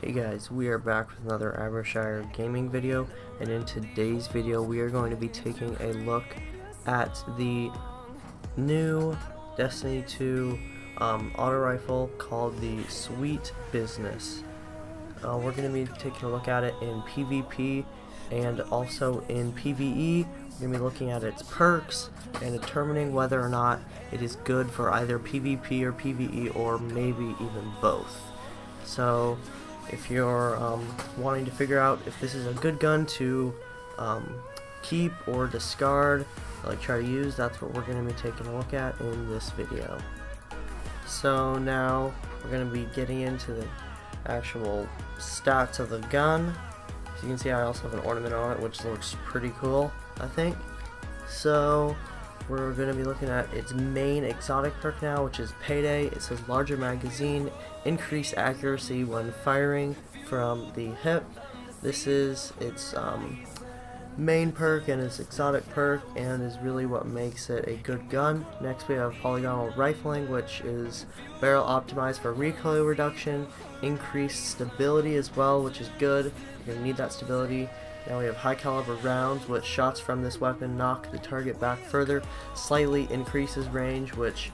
Hey guys, we are back with another Abershire gaming video, and in today's video we are going to be taking a look at the new Destiny 2 auto rifle called the Sweet Business. We're going to be taking a look at it in PvP and also in PvE. We're going to be looking at its perks and determining whether or not it is good for either PvP or PvE, or maybe even both. So if you're wanting to figure out if this is a good gun to keep or discard, like try to use, that's what we're going to be taking a look at in this video. So now we're going to be getting into the actual stats of the gun. As you can see, I also have an ornament on it, which looks pretty cool, I think. So we're going to be looking at its main exotic perk now, which is Payday. It says larger magazine, increased accuracy when firing from the hip. This is its main perk and its exotic perk, and is really what makes it a good gun. Next we have polygonal rifling, which is barrel optimized for recoil reduction, increased stability as well, which is good. You're going to need that stability. Now we have high caliber rounds, which shots from this weapon knock the target back further, slightly increases range, which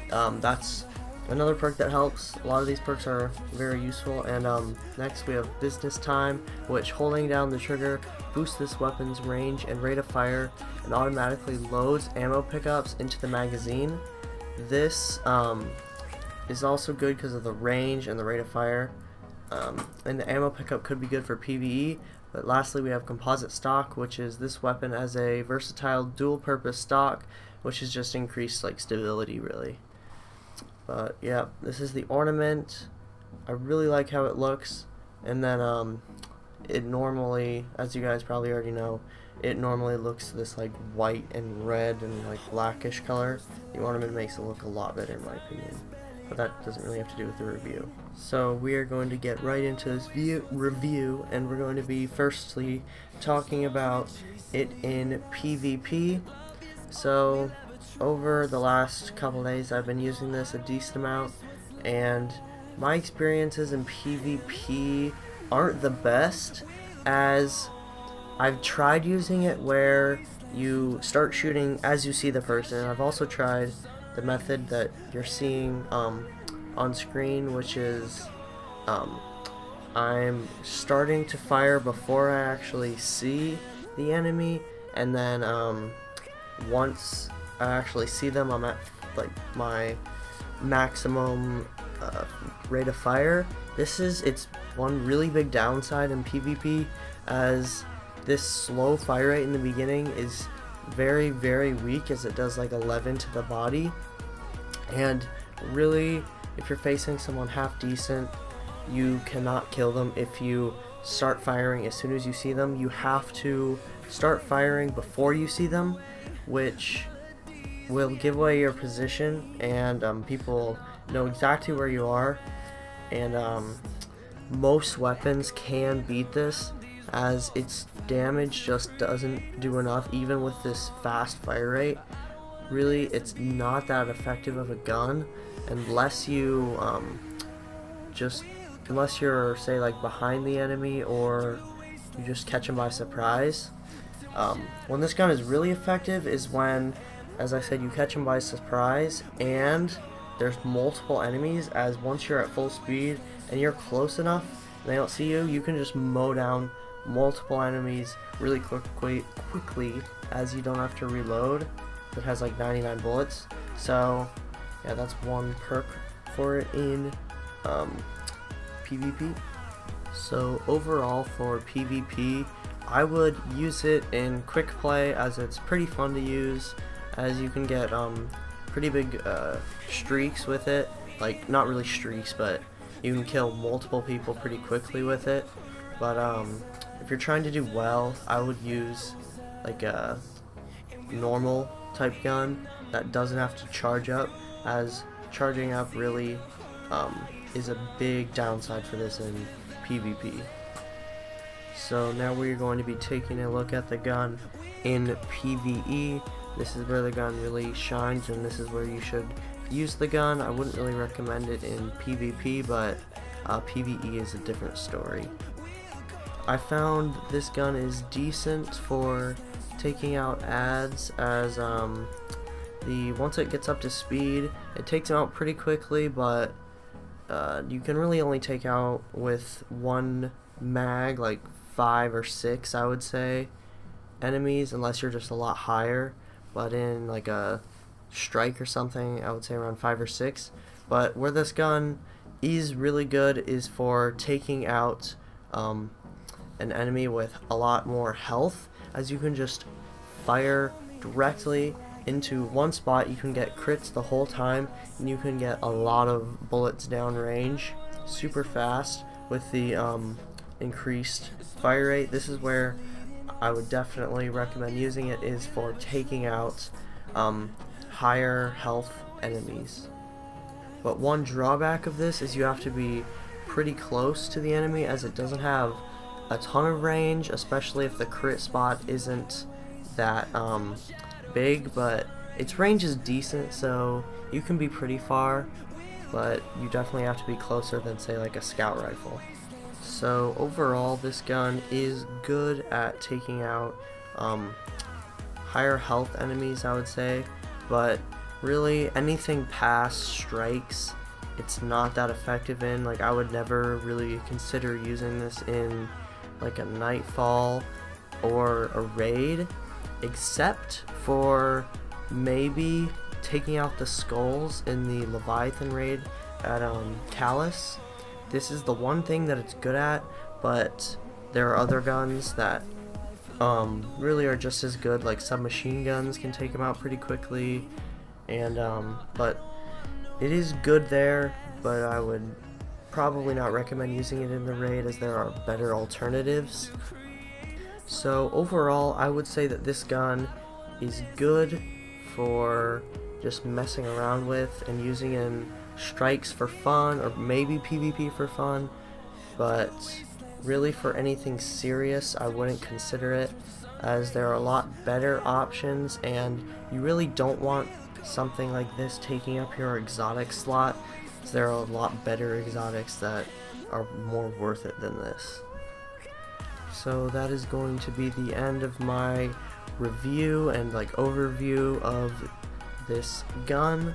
that's another perk that helps. A lot of these perks are very useful. And next we have business time, which holding down the trigger boosts this weapon's range and rate of fire and automatically loads ammo pickups into the magazine. This is also good because of the range and the rate of fire. And the ammo pickup could be good for PvE. But lastly, we have composite stock, which is this weapon as a versatile dual-purpose stock, which is just increased like stability, really. But yeah, this is the ornament. I really like how it looks. And then it normally, as you guys probably already know, it normally looks this like white and red and like blackish color. The ornament makes it look a lot better in my opinion, but that doesn't really have to do with the review. So we are going to get right into this review, and we're going to be firstly talking about it in PvP. So over the last couple days I've been using this a decent amount, and my experiences in PvP aren't the best, as I've tried using it where you start shooting as you see the person. I've also tried the method that you're seeing on screen, which is I'm starting to fire before I actually see the enemy, and then once I actually see them, I'm at like my maximum rate of fire. It's one really big downside in PvP, as this slow fire rate in the beginning is very, very weak, as it does like 11 to the body. And really, if you're facing someone half decent, you cannot kill them if you start firing as soon as you see them. You have to start firing before you see them, which will give away your position, and people know exactly where you are. And most weapons can beat this, as its damage just doesn't do enough, even with this fast fire rate. Really, it's not that effective of a gun unless you unless you're, say, like behind the enemy, or you just catch them by surprise. When this gun is really effective is when, as I said, you catch them by surprise and there's multiple enemies, as once you're at full speed and you're close enough and they don't see you, you can just mow down multiple enemies really quickly, as you don't have to reload. It has like 99 bullets. So yeah, that's one perk for it in PvP. So overall for PvP, I would use it in quick play, as it's pretty fun to use, as you can get pretty big streaks with it. Like, not really streaks, but you can kill multiple people pretty quickly with it. But if you're trying to do well, I would use like a normal type gun that doesn't have to charge up, as charging up really is a big downside for this in PvP. So now we're going to be taking a look at the gun in PvE. This is where the gun really shines, and this is where you should use the gun. I wouldn't really recommend it in PvP, but PvE is a different story. I found this gun is decent for taking out ads, as once it gets up to speed, it takes them out pretty quickly, but you can really only take out with one mag, like 5 or 6, I would say, enemies, unless you're just a lot higher. But in like a strike or something, I would say around 5 or 6. But where this gun is really good is for taking out an enemy with a lot more health, as you can just fire directly into one spot. You can get crits the whole time, and you can get a lot of bullets down range super fast with the increased fire rate. This is where I would definitely recommend using it, is for taking out higher health enemies. But one drawback of this is you have to be pretty close to the enemy, as it doesn't have a ton of range, especially if the crit spot isn't that big, but its range is decent, so you can be pretty far, but you definitely have to be closer than, say, like a scout rifle. So overall, this gun is good at taking out higher health enemies, I would say, but really anything past strikes, it's not that effective in. Like, I would never really consider using this in like a Nightfall or a raid, except for maybe taking out the skulls in the Leviathan raid at Callus. This is the one thing that it's good at, but there are other guns that really are just as good, like submachine guns can take them out pretty quickly, and but it is good there, but I would probably not recommend using it in the raid, as there are better alternatives. So overall, I would say that this gun is good for just messing around with and using in strikes for fun, or maybe PvP for fun, but really for anything serious, I wouldn't consider it, as there are a lot better options, and you really don't want something like this taking up your exotic slot, as there are a lot better exotics that are more worth it than this. So that is going to be the end of my review and like overview of this gun.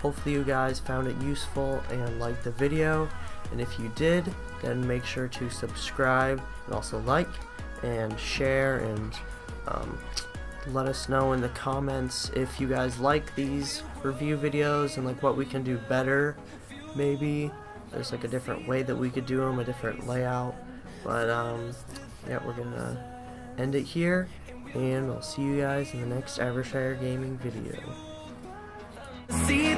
Hopefully you guys found it useful and liked the video, and if you did, then make sure to subscribe and also like and share, and let us know in the comments if you guys like these review videos and like what we can do better. Maybe there's like a different way that we could do them, a different layout, but yeah, we're gonna end it here, and I'll see you guys in the next Abershire Gaming video. See